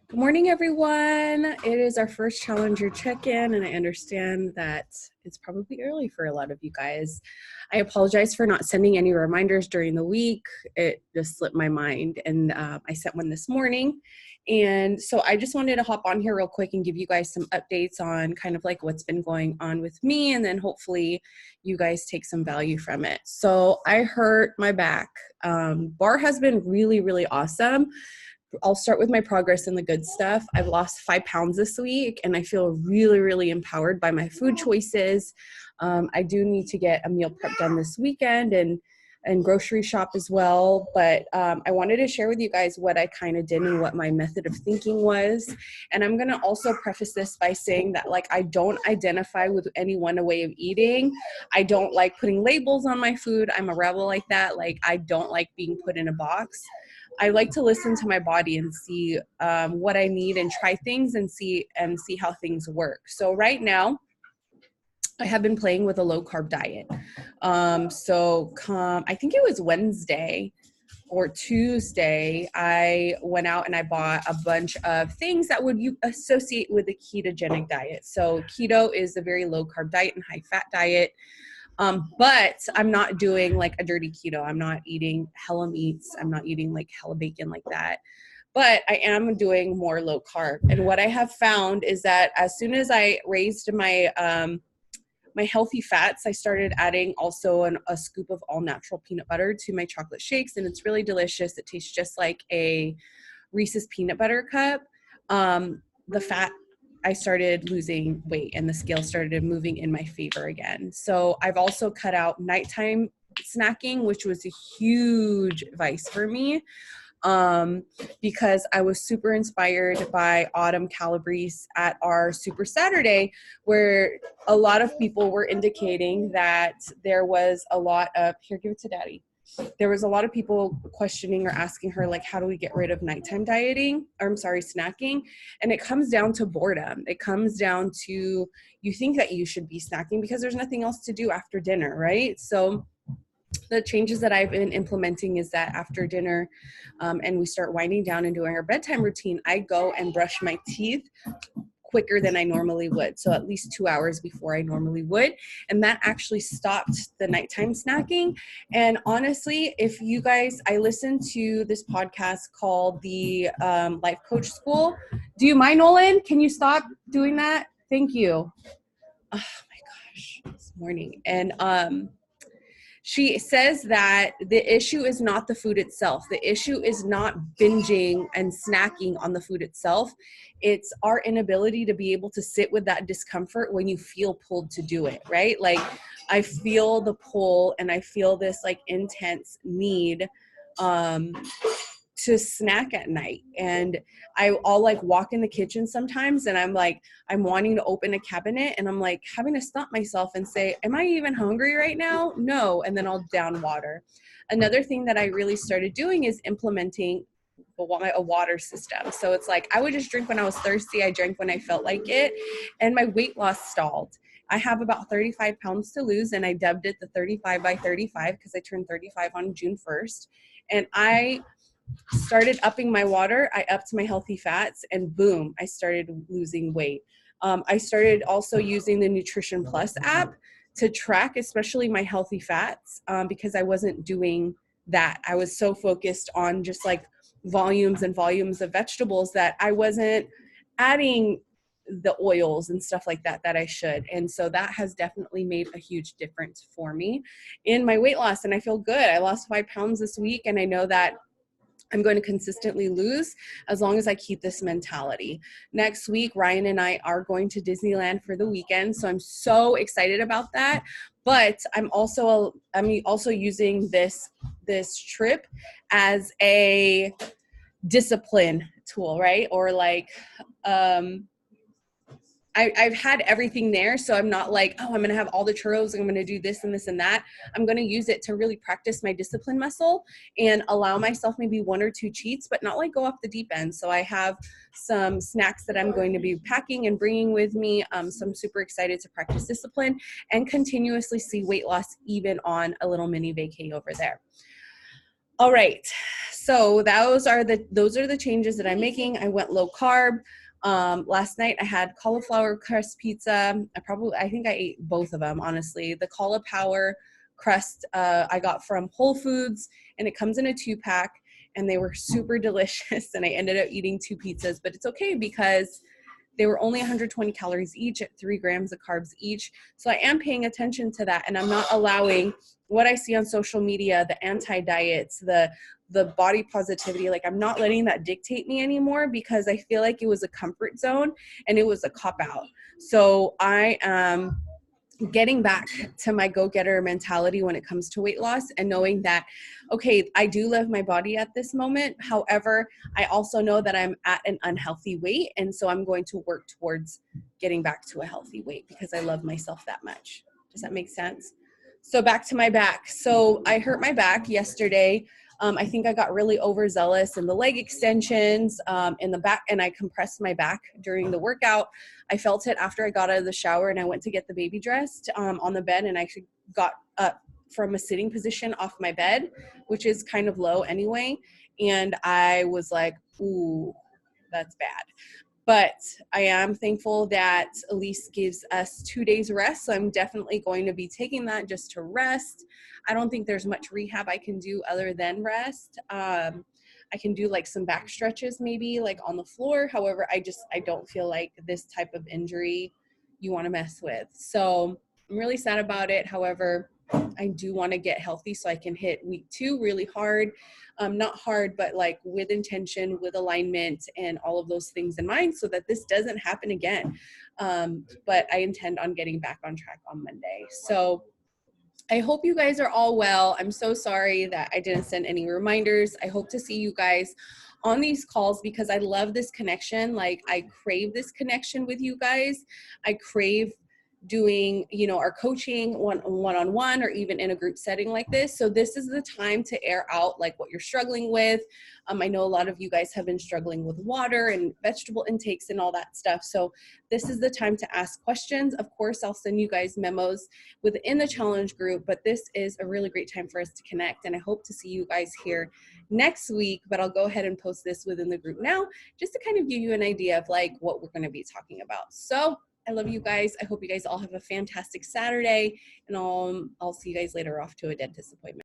Good morning, everyone. It is our first Challenger check-in, and I understand that it's probably early for a lot of you guys. I apologize for not sending any reminders during the week. It just slipped my mind, and I sent one this morning. And so I just wanted to hop on here real quick and give you guys some updates on kind of like what's been going on with me, and then hopefully you guys take some value from it. So I hurt my back. Barre has been really, really awesome. I'll start with my progress and the good stuff. I've lost 5 pounds this week, and I feel really, really empowered by my food choices. I do need to get a meal prep done this weekend and grocery shop as well. But I wanted to share with you guys what I kind of did and what my method of thinking was. And I'm going to also preface this by saying that, like, I don't identify with any one way of eating. I don't like putting labels on my food. I'm a rebel like that. Like, I don't like being put in a box. I like to listen to my body and see what I need and try things and see how things work. So right now, I have been playing with a low carb diet. I think it was Wednesday or Tuesday, I went out and I bought a bunch of things that would you associate with a ketogenic diet. So keto is a very low carb diet and high fat diet. But I'm not doing like a dirty keto. I'm not eating hella meats. I'm not eating like hella bacon like that. But I am doing more low carb. And what I have found is that as soon as I raised my my healthy fats, I started adding also a scoop of all natural peanut butter to my chocolate shakes, and it's really delicious. It tastes just like a Reese's peanut butter cup. The fat, I started losing weight and the scale started moving in my favor again. So I've also cut out nighttime snacking, which was a huge vice for me. Because I was super inspired by Autumn Calabrese at our Super Saturday, where a lot of people were indicating that there was a lot of, here, give it to daddy. There was a lot of people questioning or asking her, like, how do we get rid of nighttime snacking? And it comes down to boredom. It comes down to, you think that you should be snacking because there's nothing else to do after dinner, right? So the changes that I've been implementing is that after dinner and we start winding down and doing our bedtime routine, I go and brush my teeth quicker than I normally would. So at least 2 hours before I normally would. And that actually stopped the nighttime snacking. And honestly, if you guys, I listened to this podcast called the Life Coach School. Do you mind, Nolan? Can you stop doing that? Thank you. Oh my gosh, this morning. And she says that the issue is not the food itself. The issue is not binging and snacking on the food itself. It's our inability to be able to sit with that discomfort when you feel pulled to do it, right? Like, I feel the pull and I feel this like intense need to snack at night. And I'll like walk in the kitchen sometimes and I'm wanting to open a cabinet and I'm like having to stop myself and say, am I even hungry right now? No. And then I'll down water. Another thing that I really started doing is implementing a water system. So it's like, I would just drink when I was thirsty. I drank when I felt like it. And my weight loss stalled. I have about 35 pounds to lose, and I dubbed it the 35 by 35 because I turned 35 on June 1st. And I started upping my water. I upped my healthy fats, and boom, I started losing weight. I started also using the Nutrition Plus app to track, especially my healthy fats, because I wasn't doing that. I was so focused on just like volumes and volumes of vegetables that I wasn't adding the oils and stuff like that I should. And so that has definitely made a huge difference for me in my weight loss. And I feel good. I lost 5 pounds this week, and I know that I'm going to consistently lose as long as I keep this mentality. Next week, Ryan and I are going to Disneyland for the weekend. So I'm so excited about that. But I'm also using this trip as a discipline tool, right? Or like, I've had everything there. So I'm not like, oh, I'm going to have all the churros and I'm going to do this and this and that. I'm going to use it to really practice my discipline muscle and allow myself maybe 1 or 2 cheats, but not like go off the deep end. So I have some snacks that I'm going to be packing and bringing with me. So I'm super excited to practice discipline and continuously see weight loss even on a little mini vacay over there. All right. So those are the changes that I'm making. I went low carb. Last night I had cauliflower crust pizza. I think I ate both of them, honestly. The cauliflower crust I got from Whole Foods, and it comes in a 2-pack, and they were super delicious. And I ended up eating 2 pizzas, but it's okay because they were only 120 calories each at 3 grams of carbs each. So I am paying attention to that, and I'm not allowing what I see on social media, the anti-diets, the body positivity. Like, I'm not letting that dictate me anymore, because I feel like it was a comfort zone and it was a cop out. So I am getting back to my go-getter mentality when it comes to weight loss, and knowing that, okay, I do love my body at this moment. However, I also know that I'm at an unhealthy weight, and so I'm going to work towards getting back to a healthy weight because I love myself that much. Does that make sense? So back to my back. So I hurt my back yesterday. I think I got really overzealous in the leg extensions in the back, and I compressed my back during the workout. I felt it after I got out of the shower and I went to get the baby dressed on the bed, and I got up from a sitting position off my bed, which is kind of low anyway. And I was like, ooh, that's bad. But I am thankful that Elise gives us 2 days rest. So I'm definitely going to be taking that just to rest. I don't think there's much rehab I can do other than rest. I can do like some back stretches maybe like on the floor. However, I don't feel like this type of injury you want to mess with. So I'm really sad about it. However, I do want to get healthy so I can hit week 2 really hard. Not hard, but like with intention, with alignment, and all of those things in mind, so that this doesn't happen again. But I intend on getting back on track on Monday. So I hope you guys are all well. I'm so sorry that I didn't send any reminders. I hope to see you guys on these calls because I love this connection. Like, I crave this connection with you guys. I crave doing, our coaching one-on-one or even in a group setting like this. So this is the time to air out like what you're struggling with. I know a lot of you guys have been struggling with water and vegetable intakes and all that stuff. So this is the time to ask questions. Of course, I'll send you guys memos within the challenge group, but this is a really great time for us to connect. And I hope to see you guys here next week, but I'll go ahead and post this within the group now, just to kind of give you an idea of like what we're going to be talking about. So I love you guys. I hope you guys all have a fantastic Saturday, and I'll see you guys later off to a dentist appointment.